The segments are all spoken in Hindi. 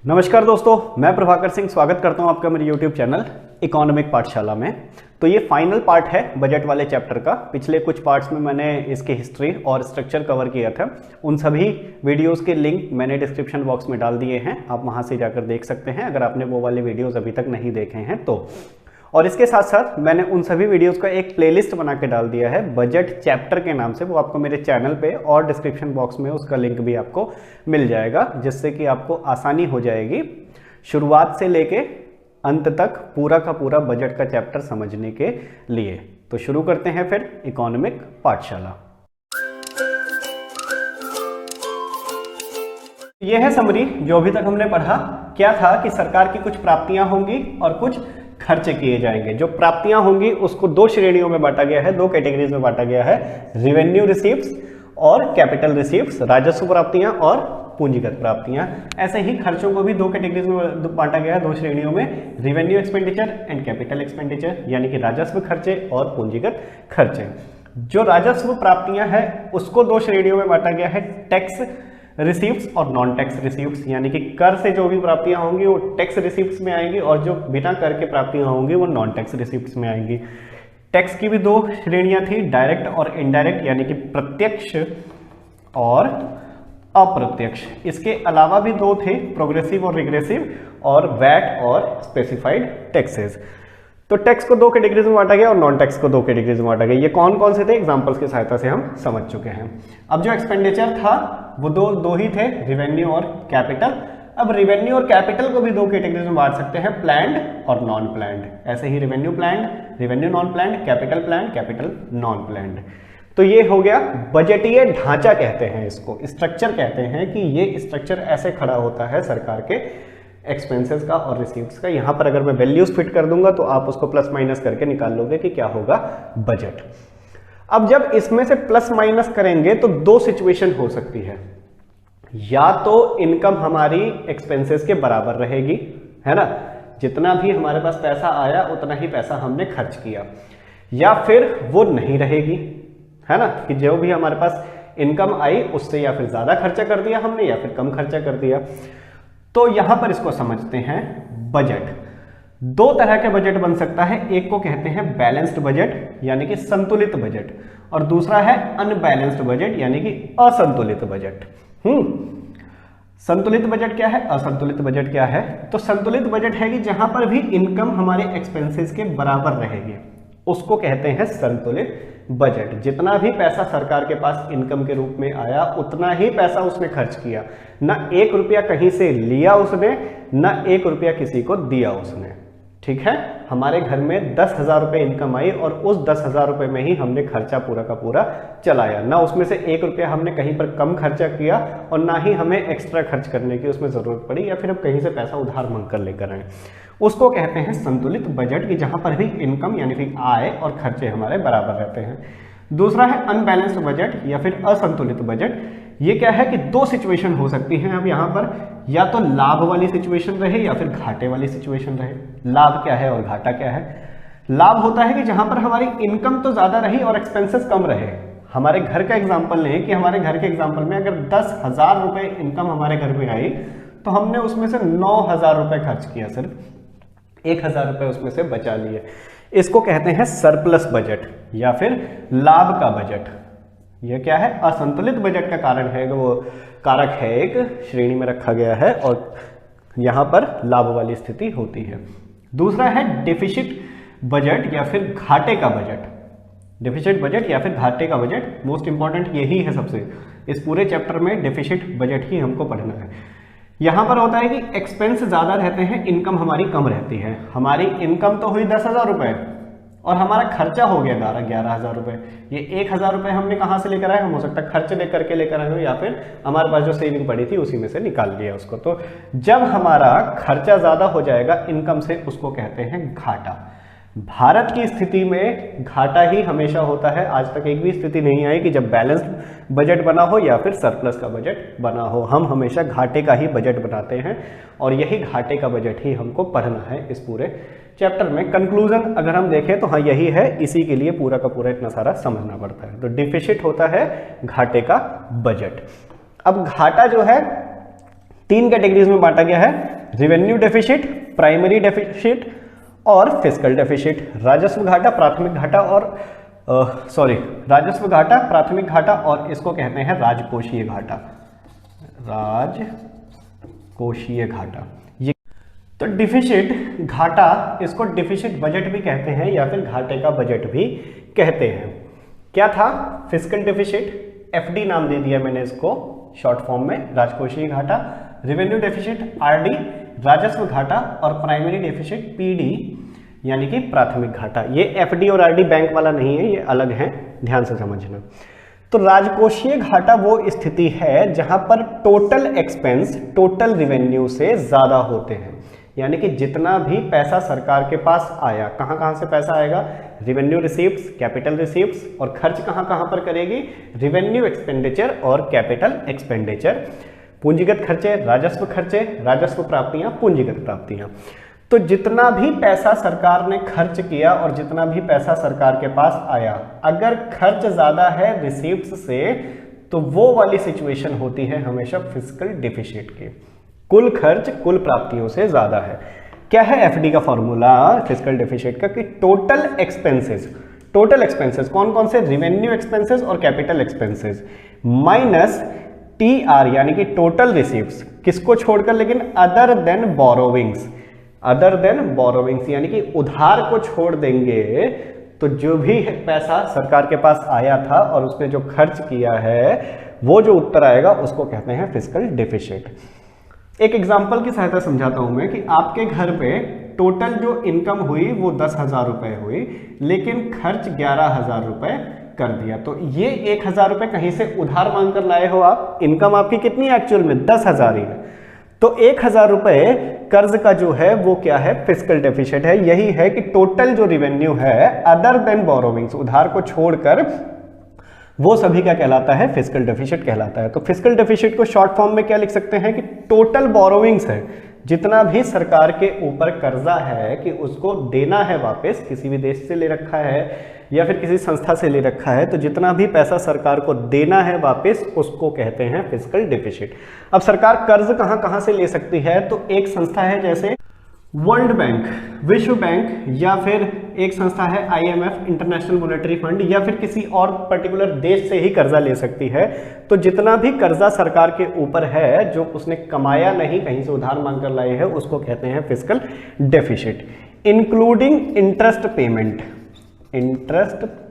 नमस्कार दोस्तों, मैं प्रभाकर सिंह स्वागत करता हूं आपका मेरे YouTube चैनल इकोनॉमिक पाठशाला में। तो ये फाइनल पार्ट है बजट वाले चैप्टर का। पिछले कुछ पार्ट्स में मैंने इसकी हिस्ट्री और स्ट्रक्चर कवर किया था। उन सभी वीडियोस के लिंक मैंने डिस्क्रिप्शन बॉक्स में डाल दिए हैं, आप वहां से जाकर देख सकते हैं अगर आपने वो वाले वीडियोस अभी तक नहीं देखे हैं तो। और इसके साथ साथ मैंने उन सभी वीडियोस का एक प्लेलिस्ट बना के डाल दिया है बजट चैप्टर के नाम से। वो आपको मेरे चैनल पे और डिस्क्रिप्शन बॉक्स में उसका लिंक भी आपको मिल जाएगा, जिससे कि आपको आसानी हो जाएगी शुरुआत से लेके अंत तक पूरा का पूरा बजट का चैप्टर समझने के लिए। तो शुरू करते हैं फिर इकोनॉमिक पाठशाला। यह है समरी जो अभी तक हमने पढ़ा। क्या था कि सरकार की कुछ प्राप्तियां होंगी और कुछ खर्चे किए जाएंगे। जो प्राप्तियां होंगी उसको दो श्रेणियों में बांटा गया है, दो कैटेगरीज में बांटा गया है, रिवेन्यू रिसीव्स और कैपिटल रिसीव्स, राजस्व प्राप्तियां और पूंजीगत प्राप्तियां। ऐसे ही खर्चों को भी दो कैटेगरीज में बांटा गया है, दो श्रेणियों में, revenue expenditure and capital expenditure, यानी कि राजस्व खर्चे और पूंजीगत खर्चे। जो राजस्व प्राप्तियां हैं उसको दो श्रेणियों में बांटा गया है, टैक्स रिसीव्स और नॉन टैक्स रिसीव्स, यानी कि कर से जो भी प्राप्तियां होंगी वो टैक्स रिसीव्स में आएंगी और जो बिना कर के प्राप्तियां होंगी वो नॉन टैक्स रिसीव्स में आएंगी। टैक्स की भी दो श्रेणियां थी, डायरेक्ट और इनडायरेक्ट, यानी कि प्रत्यक्ष और अप्रत्यक्ष। इसके अलावा भी दो थे, प्रोग्रेसिव और रिग्रेसिव, और वैट और स्पेसिफाइड टैक्सेस। तो टैक्स को दो कैटेगरीज में बांटा गया और नॉन टैक्स को दो कैटेगरीज में बांटा गया। ये कौन कौन से थे, एग्जांपल्स की सहायता से हम समझ चुके हैं। अब जो एक्सपेंडिचर था वो दो ही थे, रिवेन्यू और कैपिटल। अब रिवेन्यू और कैपिटल को भी दो कैटेगरीज में बांट सकते हैं, प्लैंड और नॉन प्लैंड। ऐसे ही revenue planned, revenue non planned, capital planned, capital non planned. तो ये हो गया बजटीय ढांचा कहते हैं इसको, स्ट्रक्चर कहते हैं कि ये स्ट्रक्चर ऐसे खड़ा होता है सरकार के एक्सपेंसेस का और रिसीव्स का। यहां पर अगर मैं वैल्यूज फिट कर दूंगा तो आप उसको प्लस माइनस करके निकाल लोगे कि क्या होगा बजट। अब जब इसमें से प्लस माइनस करेंगे तो दो सिचुएशन हो सकती है, या तो इनकम हमारी एक्सपेंसेस के बराबर रहेगी, है ना, जितना भी हमारे पास पैसा आया उतना ही पैसा हमने खर्च किया, या फिर वो नहीं रहेगी, है ना, कि जो भी हमारे पास इनकम आई उससे या फिर ज्यादा खर्चा कर दिया हमने या फिर कम खर्चा कर दिया। तो यहां पर इसको समझते हैं बजट। दो तरह के बजट बन सकता है, एक को कहते हैं बैलेंस्ड बजट यानी कि संतुलित बजट, और दूसरा है अनबैलेंस्ड बजट यानी कि असंतुलित बजट। संतुलित बजट क्या है, असंतुलित बजट क्या है? तो संतुलित बजट है कि जहां पर भी इनकम हमारे एक्सपेंसेस के बराबर रहेगी उसको कहते हैं संतुलित बजट। जितना भी पैसा सरकार के पास इनकम के रूप में आया उतना ही पैसा उसने खर्च किया, ना एक रुपया कहीं से लिया उसने, ना एक रुपया किसी को दिया उसने। ठीक है, हमारे घर में 10,000 रुपये इनकम आई और उस 10,000 रुपये में ही हमने खर्चा पूरा का पूरा चलाया, ना उसमें से एक रुपया हमने कहीं पर कम खर्चा किया और ना ही हमें एक्स्ट्रा खर्च करने की उसमें जरूरत पड़ी या फिर हम कहीं से पैसा उधार मांग कर लेकर आए। उसको कहते हैं संतुलित बजट, कि जहां पर भी इनकम यानी कि आय और खर्चे हमारे बराबर रहते हैं। दूसरा है अनबैलेंस्ड बजट या फिर असंतुलित बजट। ये क्या है कि दो सिचुएशन हो सकती हैं। अब यहाँ पर या तो लाभ वाली सिचुएशन रहे या फिर घाटे वाली सिचुएशन रहे। लाभ क्या है और घाटा क्या है? लाभ होता है कि जहां पर हमारी इनकम तो ज्यादा रही और एक्सपेंसेस कम रहे। हमारे घर का एग्जाम्पल लें कि हमारे घर के एग्जाम्पल में अगर 10,000 रुपये इनकम हमारे घर में आई तो हमने उसमें से 9,000 रुपये खर्च किया, सिर्फ 1,000 रुपये उसमें से बचा लिए। इसको कहते हैं सरप्लस बजट या फिर लाभ का बजट। यह क्या है? असंतुलित बजट का कारण है, वो कारक है, एक श्रेणी में रखा गया है और यहां पर लाभ वाली स्थिति होती है। दूसरा है डेफिसिट बजट या फिर घाटे का बजट। डेफिसिट बजट या फिर घाटे का बजट, मोस्ट इंपॉर्टेंट यही है सबसे। इस पूरे चैप्टर में डेफिसिट बजट ही हमको पढ़ना है। यहां पर होता है कि एक्सपेंस ज्यादा रहते हैं, इनकम हमारी कम रहती है। हमारी इनकम तो हुई 10,000 रुपए और हमारा खर्चा हो गया 11,000 रुपए। ये 1,000 रुपए हमने कहां से लेकर आए? हम हो सकता है खर्च लेकर आए हो या फिर हमारे पास जो सेविंग पड़ी थी उसी में से निकाल लिया उसको। तो जब हमारा खर्चा ज्यादा हो जाएगा इनकम से, उसको कहते हैं घाटा। भारत की स्थिति में घाटा ही हमेशा होता है। आज तक एक भी स्थिति नहीं आई कि जब बैलेंस्ड बजट बना हो या फिर सरप्लस का बजट बना हो। हम हमेशा घाटे का ही बजट बनाते हैं और यही घाटे का बजट ही हमको पढ़ना है इस पूरे चैप्टर में। कंक्लूजन अगर हम देखें तो हाँ यही है, इसी के लिए पूरा का पूरा इतना सारा समझना पड़ता है। तो डिफिसिट होता है घाटे का बजट। अब घाटा जो है 3 कैटेगरीज में बांटा गया है, रिवेन्यू डेफिसिट, प्राइमरी डेफिसिट और फिस्कल डेफिसिट। राजस्व घाटा, प्राथमिक घाटा और राजस्व घाटा, प्राथमिक घाटा और इसको कहते हैं राजकोषीय घाटा। राजकोषीय घाटा ये तो डिफिसिट घाटा, इसको डिफिसिट बजट भी कहते हैं या फिर घाटे का बजट भी कहते हैं। क्या था? फिस्कल डेफिसिट, एफडी नाम दे दिया मैंने इसको शॉर्ट फॉर्म में, राजकोषीय घाटा, रेवेन्यू डेफिसिट आरडी, राजस्व घाटा और प्राइमरी डेफिसिट पीडी यानी कि प्राथमिक घाटा। ये एफडी और आरडी बैंक वाला नहीं है, ये अलग है, ध्यान से समझना। तो राजकोषीय घाटा वो स्थिति है जहां पर टोटल एक्सपेंस टोटल रिवेन्यू से ज्यादा होते हैं, यानी कि जितना भी पैसा सरकार के पास आया, कहां से पैसा आएगा? रिवेन्यू रिसीव्स, कैपिटल रिसीव्स, और खर्च कहां पर करेगी? रिवेन्यू एक्सपेंडिचर और कैपिटल एक्सपेंडिचर। पूंजीगत खर्चे, राजस्व खर्चे, राजस्व प्राप्तियां, पूंजीगत प्राप्तियां। तो जितना भी पैसा सरकार ने खर्च किया और जितना भी पैसा सरकार के पास आया, अगर खर्च ज्यादा है रिसीव्स से, तो वो वाली सिचुएशन होती है हमेशा फिस्कल डेफिसिट की। कुल खर्च कुल प्राप्तियों से ज्यादा है। क्या है एफडी का फॉर्मूला फिस्कल डेफिसिट का? कि टोटल एक्सपेंसेस कौन कौन से? रिवेन्यू एक्सपेंसेस और कैपिटल एक्सपेंसेस माइनस टीआर यानी कि टोटल रिसीव्स, किसको छोड़कर? लेकिन अदर देन बोरोविंग्स यानी कि उधार को छोड़ देंगे तो जो भी पैसा सरकार के पास आया था और उसने जो खर्च किया है, वो जो उत्तर आएगा उसको कहते हैं फिस्कल डेफिसिट। एक एग्जांपल की सहायता समझाता हूं मैं कि आपके घर पे टोटल जो इनकम हुई वो 10,000 रुपए हुई, लेकिन खर्च 11,000 रुपए कर दिया। तो ये 1,000 रुपए कहीं से उधार मांग कर लाए हो आप। इनकम आपकी कितनी है एक्चुअल में? 10,000 ही है। तो 1,000 रुपए कर्ज का जो है वो क्या है? फिस्कल डेफिसिट है। यही है कि टोटल जो रिवेन्यू है अदर देन बोरोविंग्स, उधार को छोड़कर, वो सभी क्या कहलाता है? फिस्कल डेफिसिट कहलाता है। तो फिस्कल डेफिसिट को शॉर्ट फॉर्म में क्या लिख सकते हैं कि टोटल बोरोविंग्स है, जितना भी सरकार के ऊपर कर्जा है कि उसको देना है वापस, किसी भी देश से ले रखा है या फिर किसी संस्था से ले रखा है, तो जितना भी पैसा सरकार को देना है वापस, उसको कहते हैं फिस्कल डेफिसिट। अब सरकार कर्ज कहां से ले सकती है? तो एक संस्था है जैसे वर्ल्ड बैंक, विश्व बैंक, या फिर एक संस्था है आईएमएफ, इंटरनेशनल मॉनेटरी फंड, या फिर किसी और पर्टिकुलर देश से ही कर्जा ले सकती है। तो जितना भी कर्जा सरकार के ऊपर है जो उसने कमाया नहीं, कहीं से उधार मांग कर लाए है, उसको कहते हैं fiscal deficit, including interest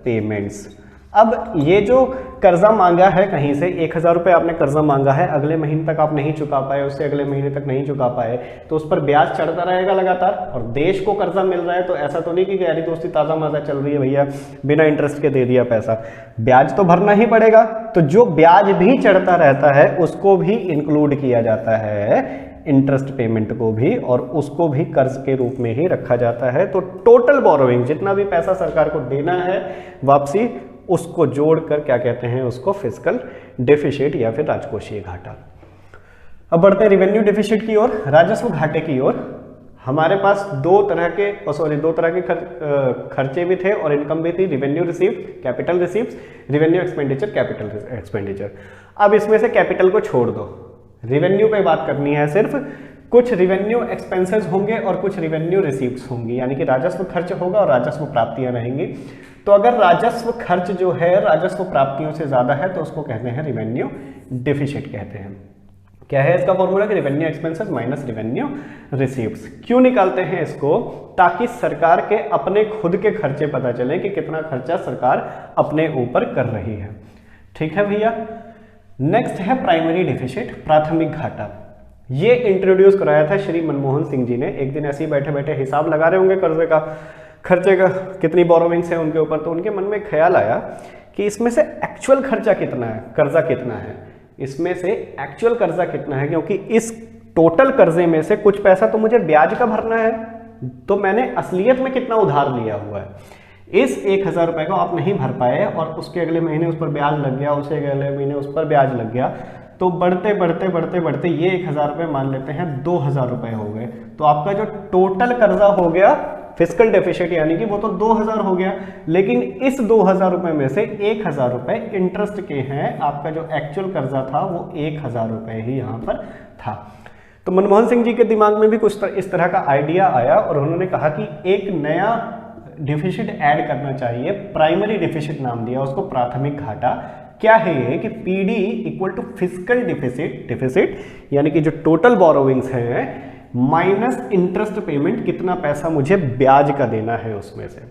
payments. अब ये जो कर्जा मांगा है कहीं से, 1,000 रुपए आपने कर्जा मांगा है, अगले महीने तक आप नहीं चुका पाए, उससे अगले महीने तक नहीं चुका पाए, तो उस पर ब्याज चढ़ता रहेगा लगातार। और देश को कर्जा मिल रहा है तो ऐसा तो नहीं कि यारी दोस्ती ताज़ा माजा चल रही है भैया, बिना इंटरेस्ट के दे दिया पैसा, ब्याज तो भरना ही पड़ेगा। तो जो ब्याज भी चढ़ता रहता है उसको भी इंक्लूड किया जाता है, इंटरेस्ट पेमेंट को भी, और उसको भी कर्ज के रूप में ही रखा जाता है। तो टोटल बोरोइंग, जितना भी पैसा सरकार को देना है वापसी, उसको जोड़कर क्या कहते हैं? उसको फिस्कल डेफिसिट या फिर राजकोषीय घाटा। अब बढ़ते हैं रिवेन्यू डेफिसिट की ओर, राजस्व घाटे की ओर। हमारे पास दो तरह के खर्चे भी थे और इनकम भी थी, revenue receive, capital receives, revenue expenditure, capital expenditure. अब इसमें से कैपिटल को छोड़ दो, रिवेन्यू पे बात करनी है सिर्फ। कुछ रिवेन्यू एक्सपेंसेस होंगे और कुछ रिवेन्यू रिसीव्स होंगी, यानी कि राजस्व खर्च होगा और राजस्व प्राप्तियां रहेंगी। तो अगर राजस्व खर्च जो है राजस्व प्राप्तियों से ज्यादा है तो उसको कहते हैं रिवेन्यू डेफिसिट कहते हैं। क्या है इसका फॉर्मूला? कि revenue expenses minus revenue receives. क्यों निकालते हैं इसको? ताकि सरकार के अपने खुद के खर्चे पता चले कि कितना खर्चा सरकार अपने ऊपर कर रही है। ठीक है भैया। नेक्स्ट है प्राइमरी डेफिसिट, प्राथमिक घाटा। ये इंट्रोड्यूस कराया था श्री मनमोहन सिंह जी ने। एक दिन ऐसे ही बैठे बैठे हिसाब लगा रहे होंगे कर्जे का, खर्चे का, कितनी बोरोविंग्स है उनके ऊपर, तो उनके मन में ख्याल आया कि इसमें से एक्चुअल खर्चा कितना है, कर्जा कितना है, इसमें से एक्चुअल कर्जा कितना है, क्योंकि इस टोटल कर्जे में से कुछ पैसा तो मुझे ब्याज का भरना है, तो मैंने असलियत में कितना उधार लिया हुआ है। इस 1,000 रुपए को आप नहीं भर पाए और उसके अगले महीने उस पर ब्याज लग गया, उसके अगले महीने उस पर ब्याज लग गया, तो बढ़ते बढ़ते ये 1,000 रुपए मान लेते हैं 2,000 रुपए हो गए। तो आपका जो टोटल कर्जा हो गया फिस्कल डेफिसिट, यानी कि वो तो 2,000 हो गया, लेकिन इस 2,000 रुपए में से 1,000 रुपए इंटरेस्ट के हैं। आपका जो एक्चुअल कर्जा था वो 1,000 रुपए ही यहाँ पर था। तो मनमोहन सिंह जी के दिमाग में भी कुछ इस तरह का आइडिया आया और उन्होंने कहा कि एक नया डिफिसिट ऐड करना चाहिए, प्राइमरी डिफिसिट नाम दिया उसको, प्राथमिक घाटा। क्या है ये कि PD equal to fiscal deficit यानी कि जो टोटल बोरोविंग्स हैं माइनस इंटरेस्ट पेमेंट, कितना पैसा मुझे ब्याज का देना है उसमें से,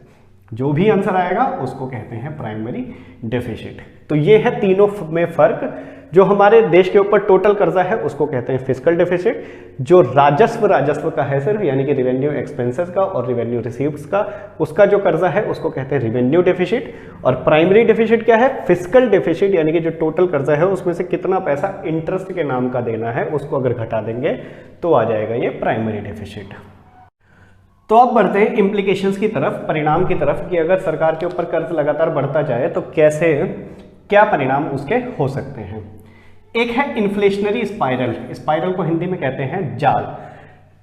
जो भी आंसर आएगा उसको कहते हैं प्राइमरी डेफिसिट। तो ये है तीनों में फर्क। जो हमारे देश के ऊपर टोटल कर्जा है उसको कहते हैं फिस्कल डेफिसिट, जो राजस्व का है सिर्फ यानी कि रिवेन्यू एक्सपेंसेस का और रिवेन्यू रिसीव्स का, उसका जो कर्जा है उसको कहते हैं रिवेन्यू डेफिसिट। और प्राइमरी डेफिसिट क्या है? फिस्कल डेफिसिट यानी कि जो टोटल कर्जा है उसमें से कितना पैसा इंटरेस्ट के नाम का देना है, उसको अगर घटा देंगे तो आ जाएगा ये प्राइमरी डेफिसिट। तो अब बढ़ते हैं इम्प्लीकेशंस की तरफ, परिणाम की तरफ, कि अगर सरकार के ऊपर कर्ज लगातार बढ़ता जाए तो कैसे, क्या परिणाम उसके हो सकते हैं। एक है इन्फ्लेशनरी स्पाइरल, स्पाइरल को हिंदी में कहते हैं जाल।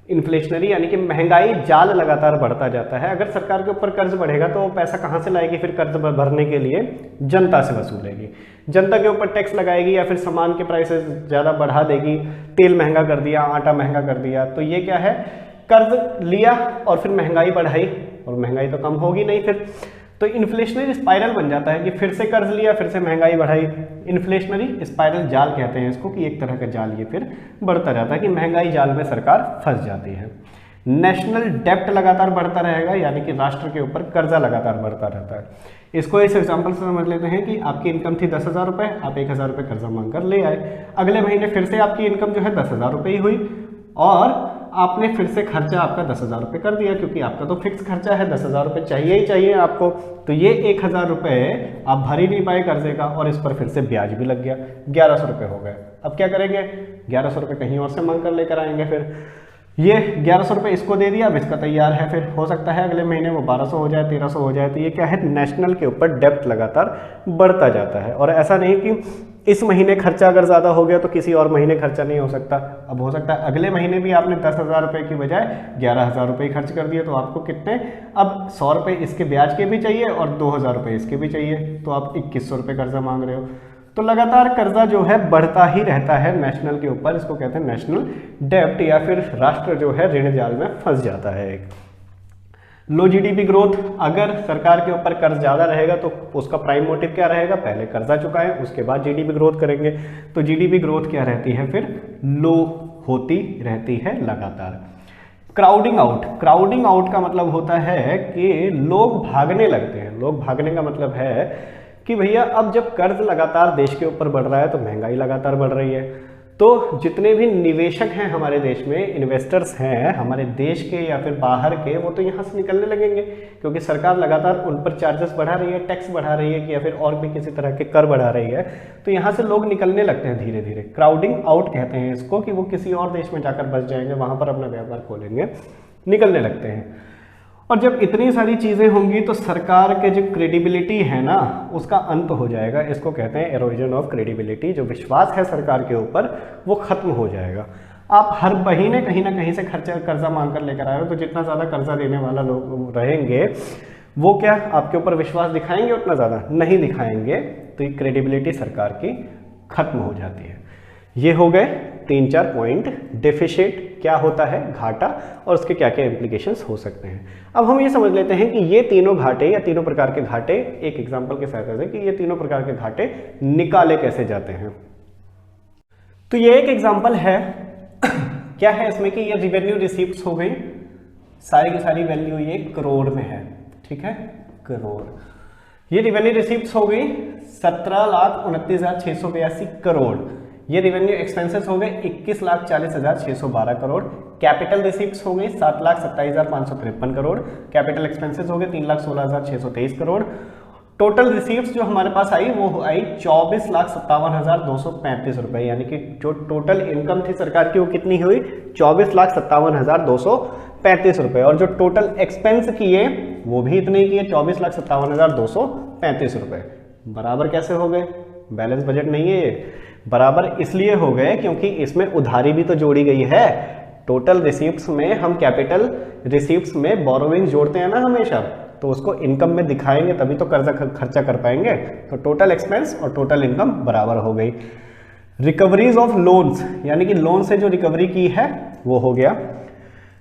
इन्फ्लेशनरी यानी कि महंगाई जाल लगातार बढ़ता जाता है। अगर सरकार के ऊपर कर्ज बढ़ेगा तो पैसा कहाँ से लाएगी फिर कर्ज भरने के लिए? जनता से वसूलेगी, जनता के ऊपर टैक्स लगाएगी या फिर सामान के प्राइसेस ज़्यादा बढ़ा देगी, तेल महंगा कर दिया, आटा महंगा कर दिया। तो ये क्या है? कर्ज लिया और फिर महंगाई बढ़ाई, और महंगाई तो कम होगी नहीं फिर, तो इन्फ्लेशनरी स्पाइरल बन जाता है कि फिर से कर्ज लिया फिर से महंगाई बढ़ाई। इन्फ्लेशनरी स्पाइरल जाल कहते हैं इसको, कि एक तरह का जाल ये फिर बढ़ता जाता है कि महंगाई जाल में सरकार फंस जाती है। नेशनल डेप्ट लगातार बढ़ता रहेगा यानी कि राष्ट्र के ऊपर कर्जा लगातार बढ़ता रहता है। इसको इस एग्जांपल से समझ लेते हैं कि आपकी इनकम थी 10,000 रुपये, आप 1,000 रुपये कर्जा मांग कर ले आए, अगले महीने फिर से आपकी इनकम जो है 10,000 रुपये ही हुई और आपने फिर से खर्चा आपका 10,000 रुपये कर दिया, क्योंकि आपका तो फिक्स खर्चा है, 10,000 रुपये चाहिए ही चाहिए आपको। तो ये 1,000 रुपये आप भर ही नहीं पाए कर्जे का और इस पर फिर से ब्याज भी लग गया, 1,100 रुपये हो गए। अब क्या करेंगे? 1,100 रुपये कहीं और से मांग कर लेकर आएंगे। फिर ये 1,100 रुपये इसको दे दिया, अब इसका तैयार है, फिर हो सकता है अगले महीने वो 1,200 हो जाए, 1,300 हो जाए। तो ये क्या है? नेशनल के ऊपर डेप्ट लगातार बढ़ता जाता है। और ऐसा नहीं कि इस महीने खर्चा अगर ज़्यादा हो गया तो किसी और महीने खर्चा नहीं हो सकता। अब हो सकता है अगले महीने भी आपने 10,000 रुपये की बजाय 11,000 रुपये खर्च कर दिए, तो आपको कितने, अब 100 रुपये इसके ब्याज के भी चाहिए और 2,000 रुपये इसके भी चाहिए, तो आप 2,100 रुपये कर्जा मांग रहे हो। तो लगातार कर्जा जो है बढ़ता ही रहता है नेशनल के ऊपर, इसको कहते हैं नेशनल डेप्ट, या फिर राष्ट्र जो है ऋण जाल में फंस जाता है। एक लो जीडीपी ग्रोथ, अगर सरकार के ऊपर कर्ज ज़्यादा रहेगा तो उसका प्राइम मोटिव क्या रहेगा? पहले कर्जा चुकाएं उसके बाद जीडीपी ग्रोथ करेंगे। तो जीडीपी ग्रोथ क्या रहती है फिर? लो होती रहती है लगातार। क्राउडिंग आउट, क्राउडिंग आउट का मतलब होता है कि लोग भागने लगते हैं। लोग भागने का मतलब है कि भैया अब जब कर्ज लगातार देश के ऊपर बढ़ रहा है तो महंगाई लगातार बढ़ रही है, तो जितने भी निवेशक हैं हमारे देश में, इन्वेस्टर्स हैं हमारे देश के या फिर बाहर के, वो तो यहाँ से निकलने लगेंगे, क्योंकि सरकार लगातार उन पर चार्जेस बढ़ा रही है, टैक्स बढ़ा रही है, या फिर और भी किसी तरह के कर बढ़ा रही है। तो यहाँ से लोग निकलने लगते हैं धीरे धीरे। क्राउडिंग आउट कहते हैं इसको, कि वो किसी और देश में जाकर बस जाएंगे, वहाँ पर अपना व्यापार खोलेंगे, निकलने लगते हैं। और जब इतनी सारी चीज़ें होंगी तो सरकार के जो क्रेडिबिलिटी है ना, उसका अंत हो जाएगा। इसको कहते हैं एरोजन ऑफ क्रेडिबिलिटी। जो विश्वास है सरकार के ऊपर वो खत्म हो जाएगा। आप हर महीने कहीं ना कहीं से कर्जा मांग कर लेकर आए हो, तो जितना ज़्यादा कर्जा देने वाला लोग रहेंगे वो क्या आपके ऊपर विश्वास दिखाएंगे? उतना ज़्यादा नहीं दिखाएंगे। तो ये क्रेडिबिलिटी सरकार की खत्म हो जाती है। ये हो गए 3-4 पॉइंट। डेफिसिट क्या होता है, घाटा, और उसके क्या क्या इम्प्लीकेशंस हो सकते हैं। अब हम ये समझ लेते हैं कि ये तीनों घाटे या तीनों प्रकार के घाटे, एक एग्जांपल के सहायता से, कि ये तीनों प्रकार के घाटे निकाले कैसे जाते हैं। तो ये एक एग्जांपल है क्या है इसमें कि ये रिवेन्यू रिसीप्ट्स हो गई, सारी की सारी वैल्यू ये करोड़ में है, ठीक है, करोड़। ये रिवेन्यू रिसीप्ट्स हो गई 17,29,682 करोड़। ये रिवेन्यू एक्सपेंसेस हो गए 21,40,612 करोड़। कैपिटल रिसीप्ट्स हो गई 7,27,553 करोड़। कैपिटल एक्सपेंसेस हो गए 3,16,623 करोड़। टोटल रिसीप्ट्स जो हमारे पास आई वो आई 24,57,235 रुपए, यानी कि जो टोटल इनकम थी सरकार की वो कितनी हुई? 24,57,235 रुपए। और जो टोटल एक्सपेंस किए वो भी इतने ही किए, 24,57,235 रुपए। बराबर कैसे हो गए? बैलेंस बजट नहीं है ये। बराबर इसलिए हो गए क्योंकि इसमें उधारी भी तो जोड़ी गई है। टोटल रिसीप्ट्स में हम कैपिटल रिसीप्ट्स में बोरोविंग जोड़ते हैं ना हमेशा, तो उसको इनकम में दिखाएंगे तभी तो कर्जा खर्चा कर पाएंगे। तो टोटल एक्सपेंस और टोटल इनकम बराबर हो गई। रिकवरीज ऑफ लोन्स, यानी कि लोन से जो रिकवरी की है वो हो गया।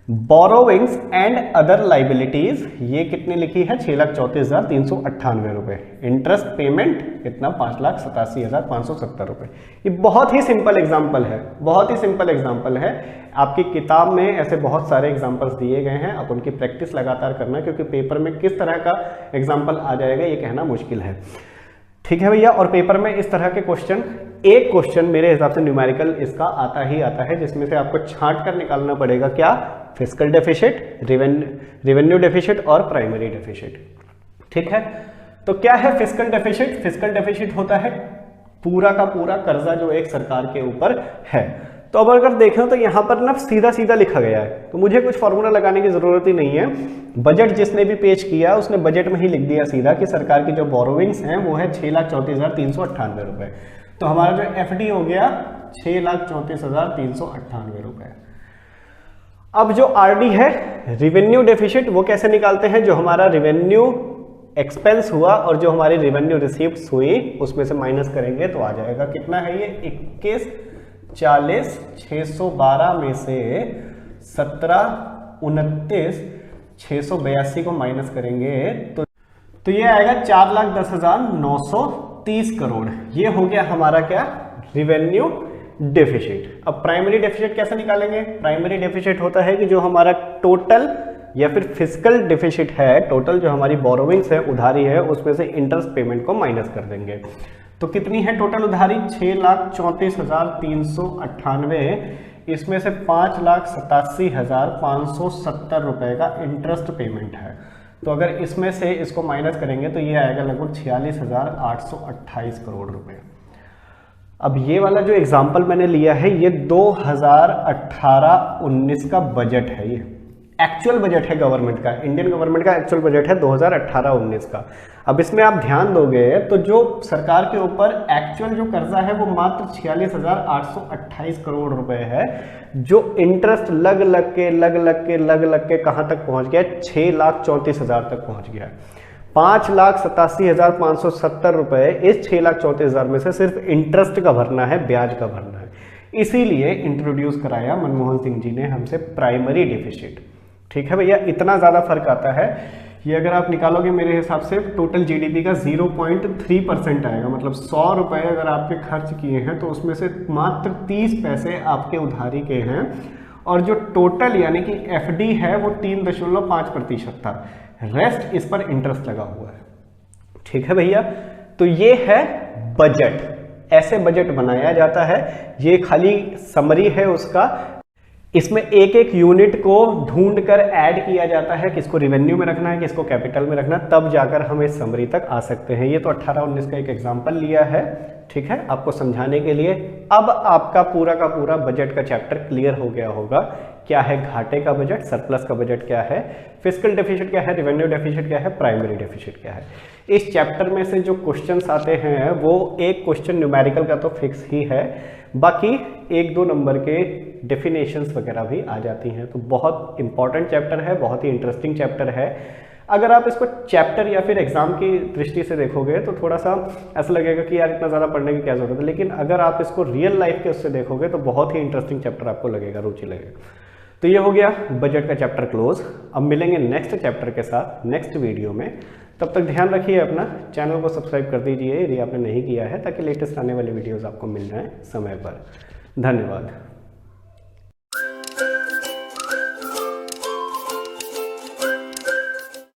बोरोविंग्स एंड अदर लाइबिलिटीज, ये कितनी लिखी है 6,34,398 रुपए। इंटरेस्ट पेमेंट कितना 5,87,570 रुपए। ये बहुत ही सिंपल एग्जाम्पल है, बहुत ही सिंपल एग्जाम्पल है। आपकी किताब में ऐसे बहुत सारे एग्जाम्पल्स दिए गए हैं, आप उनकी प्रैक्टिस लगातार करना, क्योंकि पेपर में किस तरह का एग्जाम्पल आ जाएगा ये कहना मुश्किल है। ठीक है भैया, और पेपर में इस तरह के क्वेश्चन, एक क्वेश्चन मेरे हिसाब से न्यूमेरिकल इसका आता ही आता है, जिसमें से आपको छांट कर निकालना पड़ेगा क्या, फिस्कल डेफिसिट, रेवेन्यू डेफिसिट और प्राइमरी डेफिसिट। ठीक है, तो क्या है फिस्कल डेफिसिट? फिस्कल डेफिसिट होता है पूरा का पूरा कर्जा जो एक सरकार के ऊपर है। तो अब अगर देखें तो यहाँ पर ना सीधा सीधा लिखा गया है, तो मुझे कुछ फॉर्मूला लगाने की जरूरत ही नहीं है। बजट जिसने भी पेश किया उसने बजट में ही लिख दिया सीधा कि सरकार की जो बोरोविंग्स हैं वो है 6,34,398 रुपए। तो हमारा जो एफडी हो गया 6,34,398 रुपए। अब जो आरडी है रिवेन्यू डेफिसिट, वो कैसे निकालते हैं? जो हमारा रिवेन्यू एक्सपेंस हुआ और जो हमारी रिवेन्यू रिसीव्ड्स हुई उसमें से माइनस करेंगे तो आ जाएगा, कितना है ये 21, 40, 612 में से 17, 29, 682 को माइनस करेंगे तो ये आएगा 4,10,930 करोड़। ये हो गया हमारा क्या, रिवेन्यू डेफिसिट। अब प्राइमरी डेफिसिट कैसे निकालेंगे? प्राइमरी डेफिसिट होता है कि जो हमारा टोटल या फिर फिस्कल डेफिसिट है, टोटल जो हमारी बोरोविंग्स है, उधारी है, उसमें से इंटरेस्ट पेमेंट को माइनस कर देंगे। तो कितनी है टोटल उधारी? 6,34,398, इसमें से 5,87,570 रुपए का इंटरेस्ट पेमेंट है। तो अगर इसमें से इसको माइनस करेंगे तो ये आएगा लगभग 46,828 करोड़ रुपए। अब ये वाला जो एग्जाम्पल मैंने लिया है ये 2018-19 का बजट है, ये एक्चुअल बजट है गवर्नमेंट का, इंडियन गवर्नमेंट का एक्चुअल बजट है 2018-19 का। अब इसमें आप ध्यान दोगे तो जो सरकार के ऊपर एक्चुअल जो कर्जा है वो मात्र 46,828 करोड़ रुपए है, जो इंटरेस्ट लग लग के कहां तक पहुंच गया, 6,34,000 तक पहुंच गया। 5,87,570 रुपए इस 6,34,000 में से सिर्फ इंटरेस्ट का भरना है, ब्याज का भरना है। इसीलिए इंट्रोड्यूस कराया मनमोहन सिंह जी ने हमसे प्राइमरी डेफिसिट। ठीक है भैया, इतना ज्यादा फर्क आता है। ये अगर आप निकालोगे मेरे हिसाब से टोटल जीडीपी का 0.3% आएगा, मतलब 100 रुपए अगर आपके खर्च किए हैं तो उसमें से मात्र 30 पैसे आपके उधारी के हैं, और जो टोटल यानी कि एफडी है वो 3.5% था, रेस्ट इस पर इंटरेस्ट लगा हुआ है। ठीक है भैया, तो ये है बजट, ऐसे बजट बनाया जाता है। ये खाली समरी है उसका, इसमें एक एक यूनिट को ढूंढकर ऐड किया जाता है, किसको रिवेन्यू में रखना है, किसको कैपिटल में रखना है, तब जाकर हम इस समरी तक आ सकते हैं। ये तो 18-19 का एक एग्जांपल लिया है, ठीक है, आपको समझाने के लिए। अब आपका पूरा का पूरा बजट का चैप्टर क्लियर हो गया होगा। क्या है घाटे का बजट, सरप्लस का बजट क्या है, फिस्कल डेफिसिट क्या है, रेवेन्यू डेफिसिट क्या है, प्राइमरी डेफिसिट क्या है। इस चैप्टर में से जो क्वेश्चंस आते हैं वो एक क्वेश्चन न्यूमेरिकल का तो फिक्स ही है, बाकी 1-2 नंबर के डेफिनेशंस वगैरह भी आ जाती हैं। तो बहुत इंपॉर्टेंट चैप्टर है, बहुत ही इंटरेस्टिंग चैप्टर है। अगर आप इसको चैप्टर या फिर एग्जाम की दृष्टि से देखोगे तो थोड़ा सा ऐसा लगेगा कि यार इतना ज़्यादा पढ़ने की क्या जरूरत है, लेकिन अगर आप इसको रियल लाइफ के उससे देखोगे तो बहुत ही इंटरेस्टिंग चैप्टर आपको लगेगा, रुचि लगेगा। तो ये हो गया बजट का चैप्टर क्लोज। अब मिलेंगे नेक्स्ट चैप्टर के साथ नेक्स्ट वीडियो में। तब तक ध्यान रखिए अपना, चैनल को सब्सक्राइब कर दीजिए यदि आपने नहीं किया है, ताकि लेटेस्ट आने वाली वीडियोस आपको मिल जाएं समय पर। धन्यवाद।